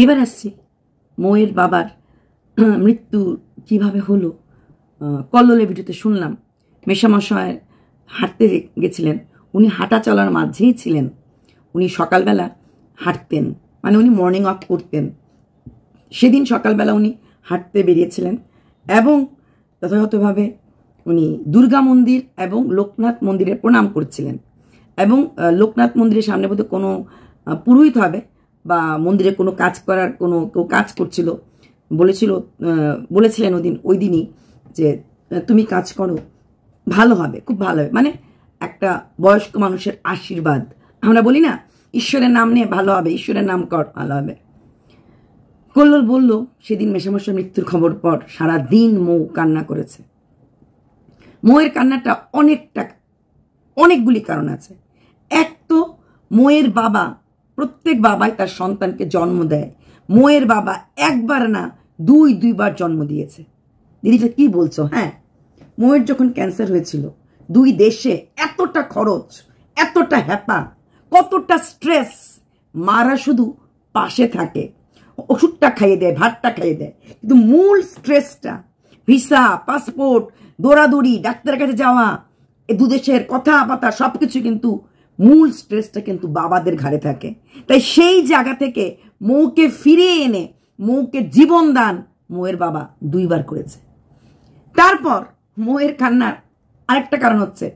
এবার আসছি মৌয়ের বাবার মৃত্যু কিভাবে হলো। কল্লোলের ভিডিওতে শুনলাম মেশামশায় হাঁটতে গেছিলেন, উনি হাঁটা চলার মাঝেই ছিলেন, উনি সকালবেলা হাঁটতেন, মানে উনি মর্নিং ওয়াক করতেন। সেদিন সকালবেলা উনি হাঁটতে বেরিয়েছিলেন এবং যথাযথভাবে উনি দুর্গা মন্দির এবং লোকনাথ মন্দিরে প্রণাম করছিলেন এবং লোকনাথ মন্দিরের সামনে বোধহয় কোনো পুরোহিত হবে বা মন্দিরে কোনো কাজ করার কেউ কাজ করছিল, বলেছিলেন ওই দিনই যে তুমি কাজ করো, ভালো হবে, খুব ভালো হবে, মানে একটা বয়স্ক মানুষের আশীর্বাদ। আমরা বলি না ঈশ্বরের নাম নিয়ে ভালো হবে, ঈশ্বরের নাম কর ভালো হবে। কল্লোল বলল সেদিন মেশামশার মৃত্যুর খবর পর সারা দিন মৌ কান্না করেছে। মৌয়ের কান্নাটা অনেকগুলি কারণ আছে। এক তো মৌয়ের বাবা, প্রত্যেক বাবাই তার সন্তানকে জন্ম দেয়, মৌয়ের বাবা একবার না দুইবার জন্ম দিয়েছে। দিদিটা কি বলছো? হ্যাঁ, মৌয়ের যখন ক্যান্সার হয়েছিল, দুই দেশে এতটা খরচ, এতটা হ্যাপা, কতটা স্ট্রেস, মারা শুধু পাশে থাকে, ওষুধটা খাইয়ে দেয়, ভাতটা খাইয়ে দেয়, কিন্তু মূল স্ট্রেসটা ভিসা, পাসপোর্ট, দৌড়াদৌড়ি, ডাক্তারের কাছে যাওয়া, এই দুদেশের কথাবার্তা সবকিছু, কিন্তু মূল স্ট্রেসটা কিন্তু বাবাদের ঘাড়ে থাকে। তাই সেই জায়গা থেকে মৌকে ফিরিয়ে এনে মৌকে জীবন দান মৌয়ের বাবা দুইবার করেছে। তারপর মৌয়ের কান্নার আরেকটা কারণ হচ্ছে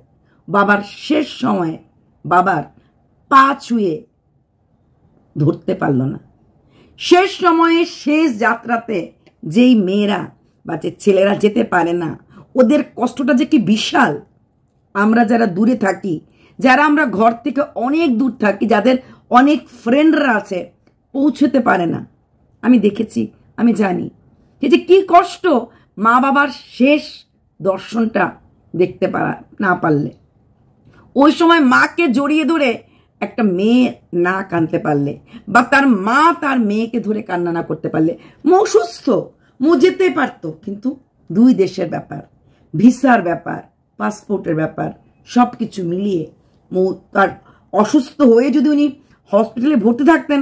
বাবার শেষ সময়ে বাবার পা ছুঁয়ে ধরতে পারল না। শেষ সময়ে শেষ যাত্রাতে যেই মেয়েরা বা যে ছেলেরা যেতে পারে না, ওদের কষ্টটা যে কি বিশাল। আমরা যারা দূরে থাকি, যারা আমরা ঘর থেকে অনেক দূর থাকি, যাদের অনেক ফ্রেন্ডরা আছে, পৌঁছতে পারে না। আমি দেখেছি, আমি জানি যে কি কষ্ট মা বাবার শেষ দর্শনটা দেখতে না পারলে। ওই সময় মাকে জড়িয়ে ধরে একটা মেয়ে না কাঁদতে পারলে, বা তার মা তার মেয়েকে ধরে কান্না না করতে পারলে, মৌ সুস্থ, মৌ যেতে পারতো, কিন্তু দুই দেশের ব্যাপার, ভিসার ব্যাপার, পাসপোর্টের ব্যাপার, সব কিছু মিলিয়ে মৌ তার অসুস্থ হয়ে যদি উনি হসপিটালে ভর্তি থাকতেন,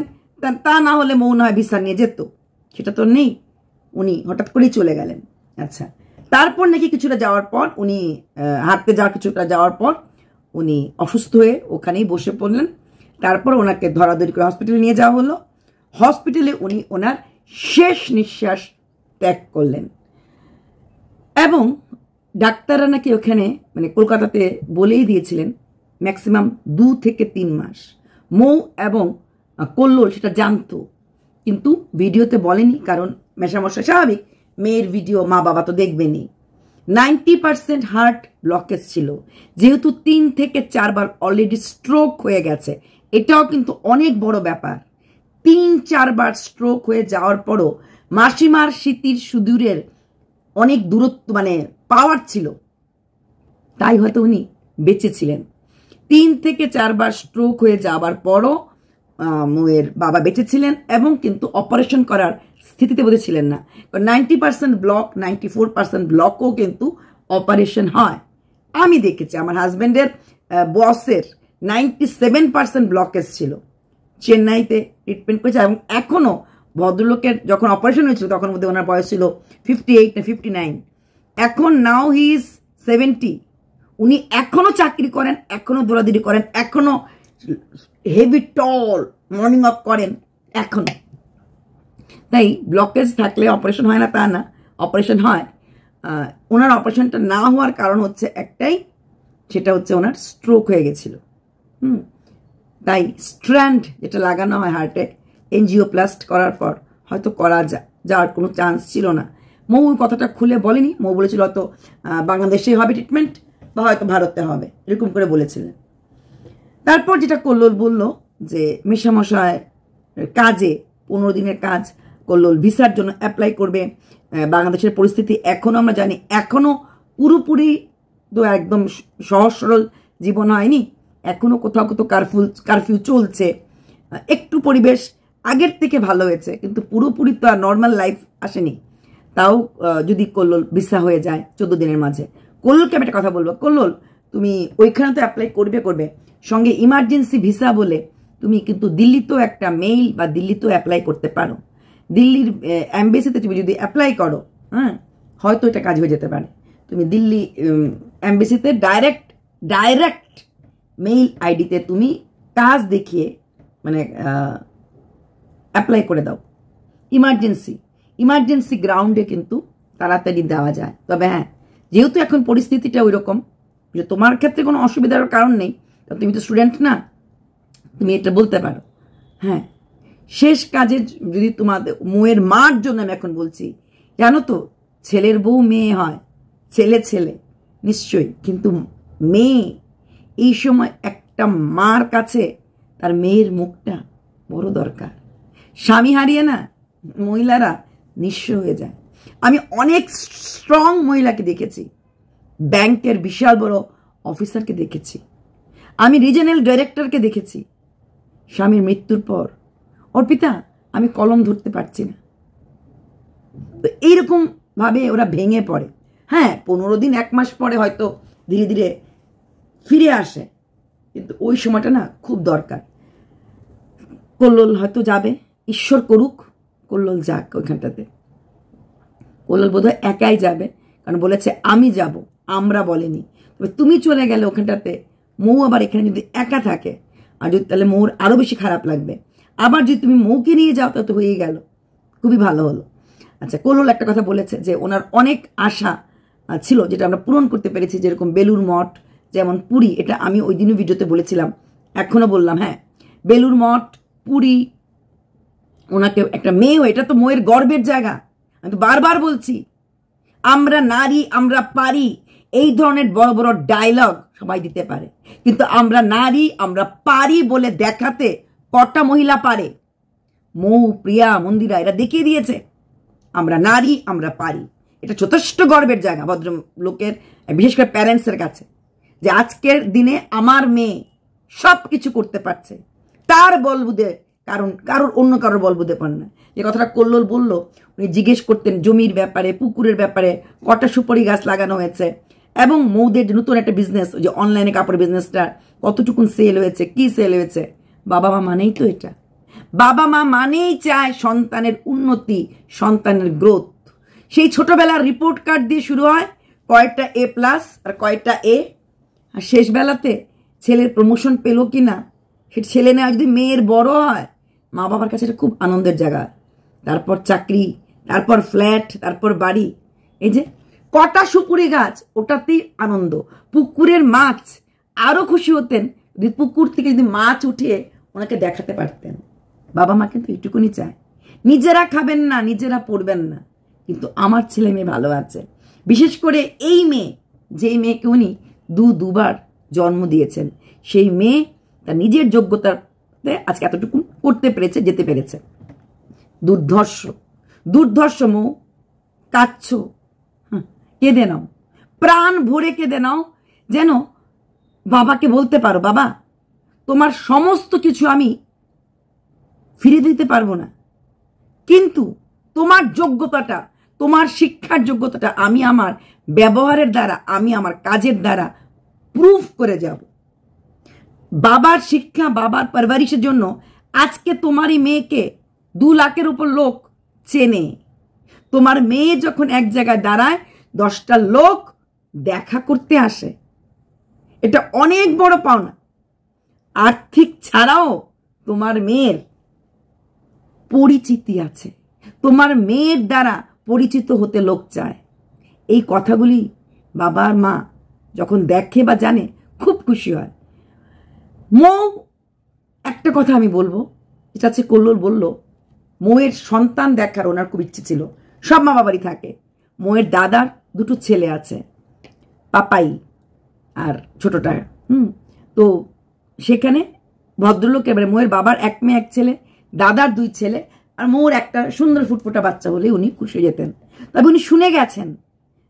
তা না হলে মৌ না হয় ভিসা নিয়ে যেত, সেটা তো নেই, উনি হঠাৎ করেই চলে গেলেন। আচ্ছা, তারপর নাকি কিছুটা যাওয়ার পর উনি হাঁটতে কিছুটা যাওয়ার পর উনি অসুস্থ হয়ে ওখানেই বসে পড়লেন। তারপর ওনাকে ধরাধরি করে হসপিটালে নিয়ে যাওয়া হলো। হসপিটালে উনি ওনার শেষ নিঃশ্বাস ত্যাগ করলেন এবং ডাক্তাররা নাকি ওখানে মানে কলকাতাতে বলেই দিয়েছিলেন ম্যাক্সিমাম 2 থেকে 3 মাস। মৌ এবং কল্লোল সেটা জানতো, কিন্তু ভিডিওতে বলেনি, কারণ মেশামশাই স্বাভাবিক, মেয়ের ভিডিও মা বাবা তো দেখবেনি। 90% হার্ট ব্লকেজ ছিল, যেহেতু 3 থেকে 4 বার অলরেডি স্ট্রোক হয়ে গেছে, এটাও কিন্তু অনেক বড় ব্যাপার। 3-4 বার স্ট্রোক হয়ে যাওয়ার পরও মাসিমার স্মৃতির সুদূরের অনেক দূরত্ব, মানে পাওয়ার ছিল, তাই হয়তো উনি বেঁচে ছিলেন। 3 থেকে 4 বার স্ট্রোক হয়ে যাওয়ার পরও মৌয়ের বাবা বেঁচে ছিলেন এবং কিন্তু অপারেশন করার স্থিতিতে বোধহয় ছিলেন না। 90% ব্লক, 94% ব্লকও কিন্তু অপারেশন হয়। আমি দেখেছি আমার হাজব্যান্ডের বসের 97% ব্লকেজ ছিল, চেন্নাইতে ট্রিটমেন্ট করেছে এবং এখনো ভদ্রলোকের যখন অপারেশন হয়েছিল তখন মধ্যে ওনার বয়স ছিল 58 না 59, এখন নাও হি ইজ 70। উনি এখনো চাকরি করেন, এখনো দৌড়াদৌড়ি করেন, এখনো হেভি টল মর্নিং ওয়াক করেন এখনো। তাই ব্লকেজ থাকলে অপারেশন হয় না তা না, অপারেশন হয়। ওনার অপারেশনটা না হওয়ার কারণ হচ্ছে একটাই, সেটা হচ্ছে ওনার স্ট্রোক হয়ে গেছিল। তাই স্ট্র্যান্ড যেটা লাগানো হয় হার্টে, এনজিওপ্লাস্ট করার পর হয়তো করা যাওয়ার কোনো চান্স ছিল না। মৌ কথাটা খুলে বলেনি, মৌ বলেছিল হয়তো বাংলাদেশে হবে ট্রিটমেন্ট বা হয়তো ভারতে হবে, এরকম করে বলেছিলেন। তারপর যেটা কল্লোল বলল যে মেশামশায় কাজে 15 দিনের কাজ, কল্লোল ভিসার জন্য অ্যাপ্লাই করবে। বাংলাদেশের পরিস্থিতি এখনো আমরা জানি, এখনো পুরোপুরি তো একদম সহজ সরল জীবন হয়নি, এখনো কোথাও কোথাও কারফিউ চলছে। একটু পরিবেশ আগের থেকে ভালো হয়েছে, কিন্তু পুরোপুরি তো আর নর্মাল লাইফ আসেনি। তাও যদি কল্লোল ভিসা হয়ে যায় 14 দিনের মাঝে, কল্লোলকে আমি একটা কথা বলবো, কল্লোল তুমি ওইখানে তো অ্যাপ্লাই করবে, সঙ্গে ইমার্জেন্সি ভিসা বলে তুমি কিন্তু দিল্লিতেও একটা মেইল বা দিল্লিতেও অ্যাপ্লাই করতে পারো। দিল্লির অ্যাম্বাসিতে তুমি যদি অ্যাপ্লাই করো, হ্যাঁ, হয়তো এটা কাজ হয়ে যেতে পারে। তুমি দিল্লি অ্যাম্বাসিতে ডাইরেক্ট মেইল আইডিতে তুমি কাজ দেখিয়ে মানে অ্যাপ্লাই করে দাও। ইমার্জেন্সি গ্রাউন্ডে কিন্তু তাড়াতাড়ি দেওয়া যায়। তবে হ্যাঁ, যেহেতু এখন পরিস্থিতিটা ওই রকম যে তোমার ক্ষেত্রে কোনো অসুবিধার কারণ নেই, তুমি তো স্টুডেন্ট না, তুমি এটা বলতে পারো। হ্যাঁ, শেষ কাজে যদি তোমাদের মেয়ের মার জন্য আমি এখন বলছি, জানো তো ছেলের বউ মেয়ে হয়, ছেলে নিশ্চয়ই, কিন্তু মেয়ে এই সময় একটা মার কাছে তার মেয়ের মুখটা বড় দরকার। স্বামী হারিয়ে না মহিলারা নিঃস্ব হয়ে যায়। আমি অনেক স্ট্রং মহিলাকে দেখেছি, ব্যাংকের বিশাল বড় অফিসারকে দেখেছি, আমি রিজনাল ডাইরেক্টরকে দেখেছি, স্বামীর মৃত্যুর পর অর্পিতা আমি কলম ধরতে পারছি না, তো এইরকম ভাবে ওরা ভেঙে পড়ে। হ্যাঁ, 15 দিন 1 মাস পরে হয়তো ধীরে ধীরে ফিরে আসে, কিন্তু ওই সময়টা না খুব দরকার। কল্লোল হয়তো যাবে, ঈশ্বর করুক কল্লোল যাক ওইখানটাতে। কল্লোল বোধহয় একাই যাবে, কারণ বলেছে আমি যাব, আমরা বলেনি। তবে তুমি চলে গেলে ওখানটাতে মৌ আবার এখানে যদি একা থাকে, আর যদি তাহলে মৌর আরো বেশি খারাপ লাগবে। আবার যদি তুমি মৌকে নিয়ে যাও তা তো হয়েই গেল, খুবই ভালো হলো। আচ্ছা, কল্লোল একটা কথা বলেছে যে ওনার অনেক আশা ছিল যেটা আমরা পূরণ করতে পেরেছি, যেরকম বেলুর মঠ, যেমন পুরী, এটা আমি ওই দিনও ভিডিওতে বলেছিলাম, এখনো বললাম। হ্যাঁ, বেলুর মঠ, পুরী, ওনাকে একটা মেয়েও, এটা তো মেয়ের গর্বের জায়গা। আমি তো বারবার বলছি, আমরা নারী, আমরা পারি, এই ধরনের বড় বড় ডায়লগ সবাই দিতে পারে, কিন্তু আমরা নারী, আমরা পারি বলে দেখাতে কটা মহিলা পারে? মৌ, প্রিয়া, মন্দিরা এরা দেখিয়ে দিয়েছে আমরা নারী, আমরা পারি। এটা যথেষ্ট গর্বের জায়গা ভদ্র লোকের, বিশেষ করে প্যারেন্টসের কাছে, যে আজকের দিনে আমার মেয়ে সব কিছু করতে পারছে তার বলবুদে, কারণ অন্য কারোর বলবুদে পান না। যে কথাটা কল্লোল বললো, উনি জিজ্ঞেস করতেন জমির ব্যাপারে, পুকুরের ব্যাপারে, কটা সুপারি গাছ লাগানো হয়েছে, এবং মৌদের নতুন একটা বিজনেস, যে অনলাইনে কাপড় বিজনেসটা কতটুকুন সেল হয়েছে, কি সেল হয়েছে। বাবা মা মানেই তো এটা, বাবা মা মানেই চায় সন্তানের উন্নতি, সন্তানের গ্রোথ। সেই ছোটবেলার রিপোর্ট কার্ড দিয়ে শুরু হয়, কয়েকটা A+ আর কয়েকটা A, আর শেষ বেলাতে ছেলের প্রমোশন পেলো কিনা, সে ছেলে নেওয়া যদি মেয়ের বড় হয়, মা বাবার কাছে এটা খুব আনন্দের জায়গা। তারপর চাকরি, তারপর ফ্ল্যাট, তারপর বাড়ি। এই যে কটা সুপুরি গাছ, ওটাতেই আনন্দ। পুকুরের মাছ আরো খুশি হতেন যদি পুকুর থেকে যদি মাছ উঠিয়ে ওনাকে দেখাতে পারতেন। বাবা মা কিন্তু এইটুকুনি চায়, নিজেরা খাবেন না, নিজেরা পড়বেন না, কিন্তু আমার ছেলে মেয়ে ভালো আছে। বিশেষ করে এই মেয়ে, যেই মেয়েকে উনি দুবার জন্ম দিয়েছেন, সেই মেয়ে তার নিজের যোগ্যতাতে আজকে এতটুকু করতে পেরেছে, যেতে পেরেছে। দুর্ধর্ষ মৌ, কাঁদছ, কেঁদে নাও, প্রাণ ভরে কেঁদে নাও, যেন বাবাকে বলতে পারো, বাবা তোমার সমস্ত কিছু আমি ফিরে দিতে পারবো না, কিন্তু তোমার যোগ্যতাটা, তোমার শিক্ষার যোগ্যতাটা আমি আমার ব্যবহারের দ্বারা, আমি আমার কাজের দ্বারা প্রুফ করে যাব। বাবার শিক্ষা, বাবার পরবরিশের জন্য আজকে তোমারই মেয়েকে 2 লাখের উপর লোক চেনে। তোমার মেয়ে যখন এক জায়গায় দাঁড়ায়, 10টা লোক দেখা করতে আসে, এটা অনেক বড় পাওনা। আর্থিক ছাড়াও তোমার মেয়ের পরিচিতি আছে, তোমার মেয়ের দ্বারা পরিচিত হতে লোক চায়। এই কথাগুলি বাবার মা যখন দেখে বা জানে, খুব খুশি হয়। মৌ, একটা কথা আমি বলবো, এটা হচ্ছে কল্লোল বলল মৌয়ের সন্তান দেখার ওনার খুব ইচ্ছে ছিল। সব মা বাবারই থাকে। মৌয়ের দাদার 2টো ছেলে আছে, পাপাই আর ছোটটা। তো সেখানে ভদ্রলোক, এবারে মৌয়ের বাবার 1 মেয়ে 1 ছেলে, দাদার 2 ছেলে, আর মৌর একটা সুন্দর ফুটফুটা বাচ্চা হলে উনি খুশি যেতেন। তবে উনি শুনে গেছেন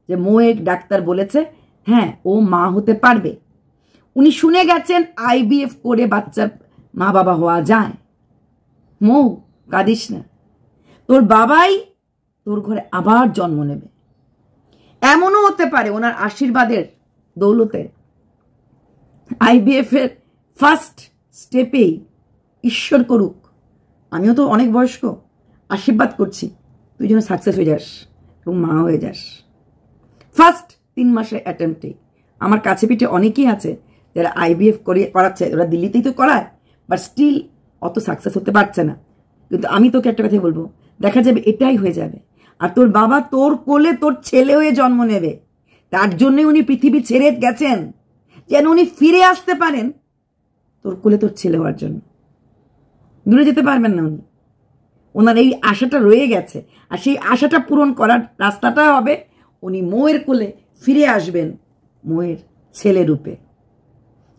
যে মৌয়ের ডাক্তার বলেছে হ্যাঁ ও মা হতে পারবে। উনি শুনে গেছেন IVF করে বাচ্চার মা বাবা হওয়া যায়। মৌ, কাঁদিস না, তোর বাবাই তোর ঘরে আবার জন্ম নেবে। এমনও হতে পারে ওনার আশীর্বাদের দৌলতে IVF এর ফার্স্ট স্টেপেই, ঈশ্বর করুক, আমিও তো অনেক বয়স্ক, আশীর্বাদ করছি তুই যেন সাকসেস হয়ে যাস এবং মা হয়ে যাস। ফার্স্ট 3 মাসের অ্যাটেম্পটে আমার কাছে পিঠে অনেকেই আছে যারা IVF করাচ্ছে, ওরা দিল্লিতেই তো করায়, বাট স্টিল অত সাকসেস হতে পারছে না। কিন্তু আমি তোকে একটা কথাই বলবো, দেখা যাবে এটাই হয়ে যাবে। আর তোর বাবা তোর কোলে তোর ছেলে হয়ে জন্ম নেবে, তার জন্যই উনি পৃথিবী ছেড়ে গেছেন, যেন উনি ফিরে আসতে পারেন তোর কোলে তোর ছেলে হওয়ার জন্য। দূরে যেতে পারবেন না উনি, ওনার এই আশাটা রয়ে গেছে। আর সেই আশাটা পূরণ করার রাস্তাটা হবে উনি মৌয়ের কোলে ফিরে আসবেন মৌয়ের ছেলে রূপে।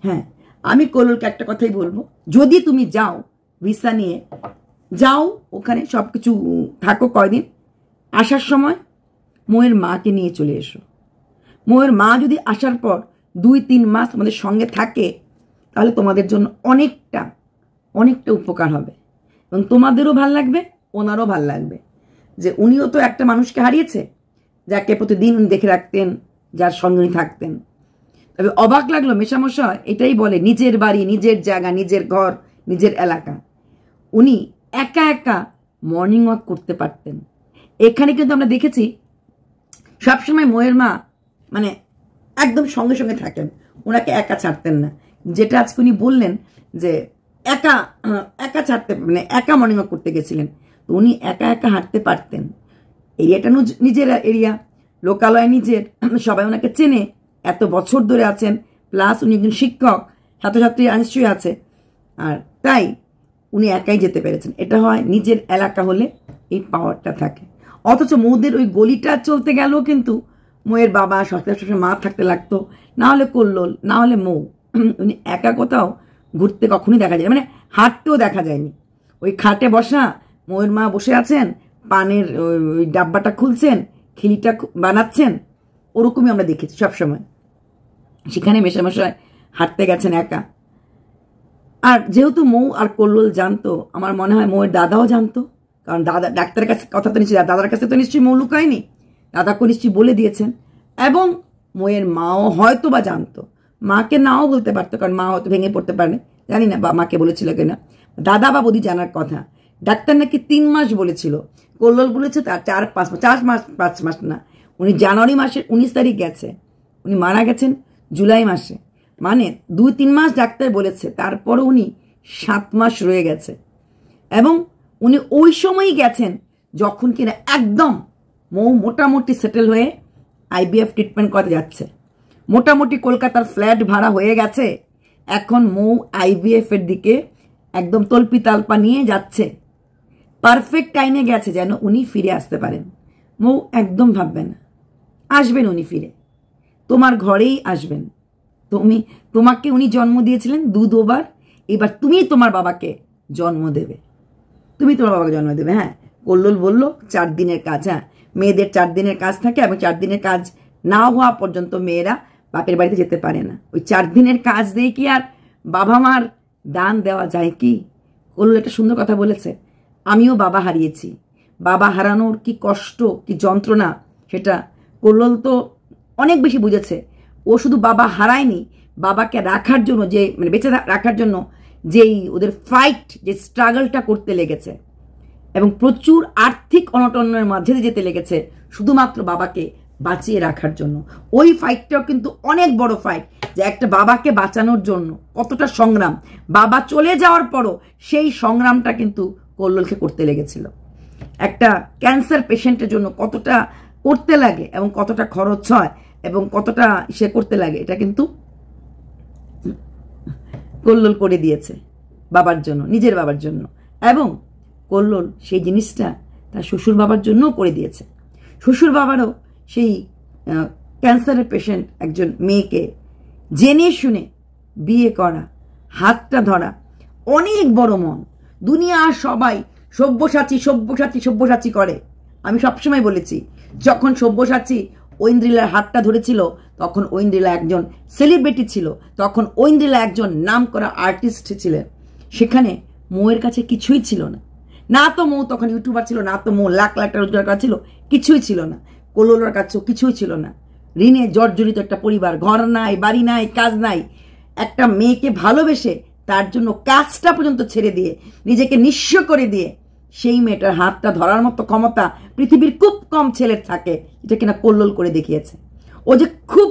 হ্যাঁ, আমি কল্লোলকে একটা কথাই বলবো, যদি তুমি যাও ভিসা নিয়ে যাও, ওখানে সব কিছু থাকো কয়দিন, আসার সময় মৌয়ের মাকে নিয়ে চলে এসো। মৌয়ের মা যদি আসার পর 2-3 মাস তোমাদের সঙ্গে থাকে, তাহলে তোমাদের জন্য অনেকটা উপকার হবে এবং তোমাদেরও ভাল লাগবে, ওনারও ভাল লাগবে যে উনিও তো একটা মানুষকে হারিয়েছে যাকে প্রতিদিন উনি দেখে রাখতেন, যার সঙ্গে উনি থাকতেন। তবে অবাক লাগলো মেশামশাই এটাই বলে, নিজের বাড়ি, নিজের জায়গা, নিজের ঘর, নিজের এলাকা, উনি একা একা মর্নিং ওয়াক করতে পারতেন। এখানে কিন্তু আমরা দেখেছি সবসময় মৌয়ের মা মানে একদম সঙ্গে সঙ্গে থাকেন, ওনাকে একা ছাড়তেন না। যেটা আজকে উনি বললেন যে একা ছাড়তে মানে একা মর্নিং ওয়াক করতে গেছিলেন, তো উনি একা একা হাঁটতে পারতেন। এরিয়াটা নিজের এরিয়া, লোকালয় নিজের, সবাই ওনাকে চেনে, এত বছর ধরে আছেন, প্লাস উনি একজন শিক্ষক, ছাত্রছাত্রী নিশ্চয়ই আছে, আর তাই উনি একাই যেতে পেরেছেন। এটা হয় নিজের এলাকা হলে এই পাওয়ারটা থাকে। অথচ মৌদের ওই গলিটা চলতে গেলেও কিন্তু মৌয়ের বাবা সবসময় মা থাকতে লাগতো, না হলে কল্লোল, না হলে মৌ। উনি একা কোথাও ঘুরতে কখনই দেখা যায়, মানে হাঁটতেও দেখা যায়নি। ওই খাটে বসা মৌয়ের মা বসে আছেন, পানের ওই ডাব্বাটা খুলছেন, খিলিটা বানাচ্ছেন, ওরকমই আমরা দেখেছি সবসময়। সেখানে মেশামশাই হাঁটতে গেছেন একা। আর যেহেতু মৌ আর কল্লোল জানতো, আমার মনে হয় মৌয়ের দাদাও জানতো, কারণ দাদা ডাক্তারের কাছে কথা তো নিশ্চয়ই, দাদার কাছে তো নিশ্চয়ই মৌ লুকায়নি, দাদাকে নিশ্চয়ই বলে দিয়েছেন। এবং মৌয়ের মাও হয়তো বা জানতো, মাকে নাও বলতে পারতো, কারণ মা হয়তো ভেঙে পড়তে পারে, জানি না বা মাকে বলেছিল কিনা। দাদা বা বৌদি জানার কথা। ডাক্তার নাকি 3 মাস বলেছিল, কল্লোল বলেছে তার 4 মাস না, উনি জানুয়ারি মাসের 19 তারিখ গেছে, উনি মারা গেছেন জুলাই মাসে, মানে 2-3 মাস ডাক্তার বলেছে, তারপরে উনি 7 মাস রয়ে গেছে। এবং উনি ওই সময়ই গেছেন যখন কিনা একদম মৌ মোটামুটি সেটেল হয়ে IVF ট্রিটমেন্ট করতে যাচ্ছে, মোটামুটি কলকাতার ফ্ল্যাট ভাড়া হয়ে গেছে, এখন মৌ IVF এর দিকে একদম তল্পি তালপা নিয়ে যাচ্ছে, পারফেক্ট টাইমে গেছে যেন উনি ফিরে আসতে পারেন। মৌ একদম ভাববে না, আসবেন উনি ফিরে, তোমার ঘরেই আসবেন। তোমাকে উনি জন্ম দিয়েছিলেন 2 বার, এবার তুমি তোমার বাবাকে জন্ম দেবে, হ্যাঁ। কল্লোল বললো 4 দিনের কাজ, হ্যাঁ মেয়েদের 4 দিনের কাজ থাকে, এবং 4 দিনের কাজ না হওয়া পর্যন্ত মেয়েরা বাপের বাড়িতে যেতে পারে না। ওই 4 দিনের কাজ দিয়ে কি আর বাবা মার দান দেওয়া যায় কি? কল্লোল একটা সুন্দর কথা বলেছে, আমিও বাবা হারিয়েছি, বাবা হারানোর কি কষ্ট, কি যন্ত্রণা সেটা কল্লোল তো অনেক বেশি বুঝেছে। ও শুধু বাবা হারায়নি, বাবাকে রাখার জন্য যে মানে বেঁচে রাখার জন্য যেই ওদের ফাইট, যে স্ট্রাগলটা করতে লেগেছে, এবং প্রচুর আর্থিক অনটনের মাঝে যেতে লেগেছে শুধুমাত্র বাবাকে বাঁচিয়ে রাখার জন্য। ওই ফাইটটাও কিন্তু অনেক বড় ফাইট, যে একটা বাবাকে বাঁচানোর জন্য কতটা সংগ্রাম, বাবা চলে যাওয়ার পরও সেই সংগ্রামটা কিন্তু কল্লোলকে করতে লেগেছিল। একটা ক্যান্সার পেশেন্টের জন্য কতটা করতে লাগে এবং কতটা খরচ হয় এবং কতটা সে করতে লাগে, এটা কিন্তু কল্লোল করে দিয়েছে বাবার জন্য, নিজের বাবার জন্য। এবং কল্লোল সেই জিনিসটা তার শ্বশুর বাবার জন্যও করে দিয়েছে। শ্বশুর বাবারও সেই ক্যান্সারের পেশেন্ট একজন মেয়েকে জেনে শুনে বিয়ে করা, হাতটা ধরা, অনেক বড় মন। দুনিয়া সবাই সব্যসাচী করে। আমি সবসময় বলেছি, যখন সব্যসাচী ঐন্দ্রিলার হাতটা ধরেছিল তখন ঐন্দ্রিলা একজন সেলিব্রিটি ছিল, তখন ঐন্দ্রিলা একজন নাম করা আর্টিস্ট ছিলেন। সেখানে মৌয়ের কাছে কিছুই ছিল না, না তো মৌ তখন ইউটিউবার ছিল, না তো মৌ লাখ লাখ টাকা রোজগার করা ছিল, কিছুই ছিল না। কল্লোলের কাছেও কিছুই ছিল না, ঋণে জর্জরিত একটা পরিবার, ঘর নাই, বাড়ি নাই, কাজ নাই। একটা মেয়েকে ভালোবেসে তার জন্য কাজটা পর্যন্ত ছেড়ে দিয়ে, নিজেকে নিঃস্ব করে দিয়ে সেই মেয়েটার হাতটা ধরার মতো ক্ষমতা পৃথিবীর খুব কম ছেলের থাকে, এটা কিনা কল্লোল করে দেখিয়েছে। ও যে খুব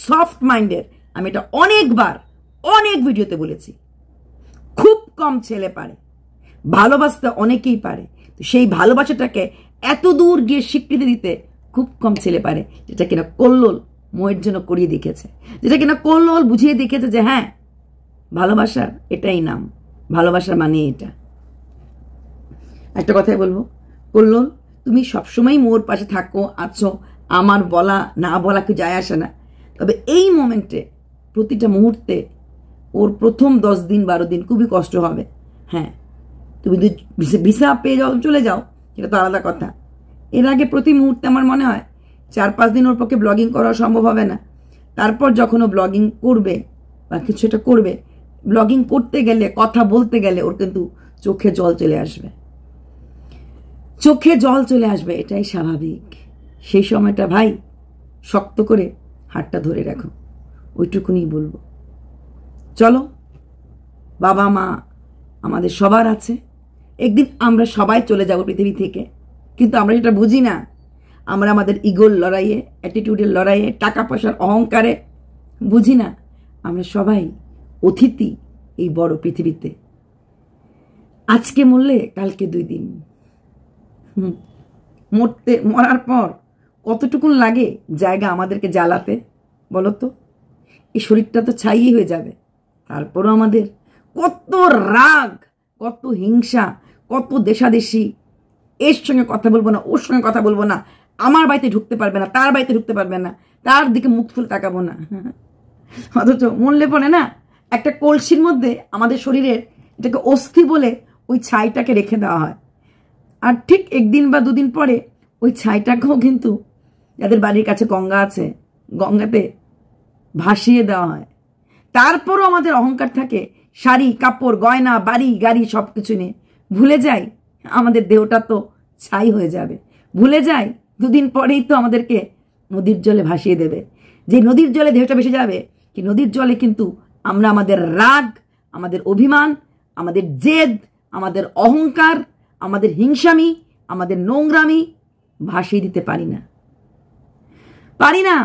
সফট মাইন্ডের, আমি এটা অনেকবার অনেক ভিডিওতে বলেছি। খুব কম ছেলে পারে, ভালোবাসতে অনেকেই পারে, তো সেই ভালোবাসাটাকে এত দূর গিয়ে স্বীকৃতি দিতে খুব কম ছেলে পারে, যেটা কিনা কল্লোল মোয়ের জন্য করিয়ে দেখেছে, যেটা কিনা কল্লোল বুঝিয়ে দেখেছে যে হ্যাঁ, ভালোবাসার এটাই নাম, ভালোবাসার মানে এটা। একটা কথাই বলবো, কল্লোল তুমি সবসময় মোর পাশে থাকো, আছো, আমার বলা না বলা কি যায় আসে না, তবে এই মোমেন্টে প্রতিটা মুহূর্তে ওর প্রথম 10 দিন 12 দিন খুবই কষ্ট হবে। হ্যাঁ, তুমি যদি ভিসা পেয়ে যাও চলে যাও, সেটা তো আলাদা কথা। এর আগে প্রতি মুহূর্তে আমার মনে হয় 4-5 দিন ওর পক্ষে ব্লগিং করা সম্ভব হবে না। তারপর যখন ও ব্লগিং করবে বা কিছু একটা করবে, ব্লগিং করতে গেলে, কথা বলতে গেলে ওর কিন্তু চোখে জল চলে আসবে, চোখে জল চলে আসবে, এটাই স্বাভাবিক। সেই সময়টা ভাই শক্ত করে হাতটা ধরে রাখো, ওইটুকুনি বলবো। চলো, বাবা মা আমাদের সবার আছে, একদিন আমরা সবাই চলে যাব পৃথিবী থেকে, কিন্তু আমরা সেটা বুঝি না। আমরা আমাদের ইগোর লড়াইয়ে, অ্যাটিটিউডের লড়াইয়ে, টাকা পয়সার অহংকারে বুঝি না আমরা সবাই অতিথি এই বড় পৃথিবীতে। আজকে মরলে কালকে 2 দিন, মরার পর কতটুকুন লাগে জায়গা আমাদেরকে জ্বালাতে বলো তো? এই শরীরটা তো ছাই হয়ে যাবে, তারপরও আমাদের কত রাগ, কত হিংসা, কত দেশাদেশি, এর সঙ্গে কথা বলবো না, ওর সঙ্গে কথা বলবো না, আমার বাড়িতে ঢুকতে পারবে না, তার বাড়িতে ঢুকতে পারবে না, তার দিকে মুখ তুলে তাকাবো না। অথচ মরলে পরে না, একটা কলসির মধ্যে আমাদের শরীরের এটাকে অস্থি বলে ওই ছাইটাকে রেখে দেওয়া হয়, আর ঠিক 1 দিন বা 2 দিন পরে ওই ছাইটাকেও কিন্তু যাদের বাড়ির কাছে গঙ্গা আছে, গঙ্গাতে ভাসিয়ে দেওয়া হয়। তারপরও আমাদের অহংকার থাকে, শাড়ি কাপড় গয়না বাড়ি গাড়ি সব কিছু নিয়ে। ভুলে যাই আমাদের দেহটা তো ছাই হয়ে যাবে, ভুলে যাই 2 দিন পরেই তো আমাদেরকে নদীর জলে ভাসিয়ে দেবে। যে নদীর জলে দেহটা ভেসে যাবে, কি নদীর জলে কিন্তু আমরা আমাদের রাগ, আমাদের অভিমান, আমাদের জেদ, আমাদের অহংকার, আমাদের হিংসামি, আমাদের নোংরামি ভাসিয়ে দিতে পারি না, পারি না।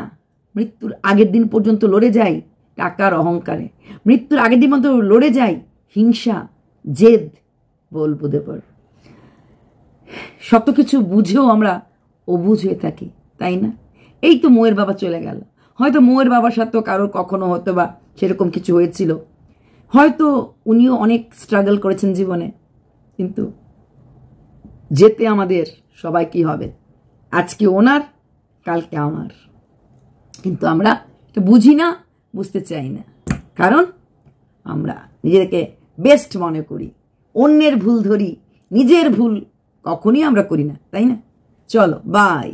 মৃত্যুর আগের দিন পর্যন্ত লড়ে যাই টাকার অহংকারে, মৃত্যুর আগের দিন পর্যন্ত লড়ে যাই হিংসা, জেদ, বলবো দেবর। শত কিছু বুঝেও আমরা অবুঝ হয়ে থাকি, তাই না? এই তো মোয়ের বাবা চলে গেল, হয়তো মোয়ের বাবার সাথেও কারোর কখনো হয়তো বা সেরকম কিছু হয়েছিল, হয়তো উনিও অনেক স্ট্রাগল করেছেন জীবনে, কিন্তু যেতে আমাদের সবাই কি হবে, আজকে ওনার কালকে আমার, কিন্তু আমরা বুঝি না, বুঝতে চাই না, কারণ আমরা নিজেদেরকে বেস্ট মনে করি, অন্যের ভুল ধরি, নিজের ভুল কখনই আমরা করি না, তাই না? চলো, বাই।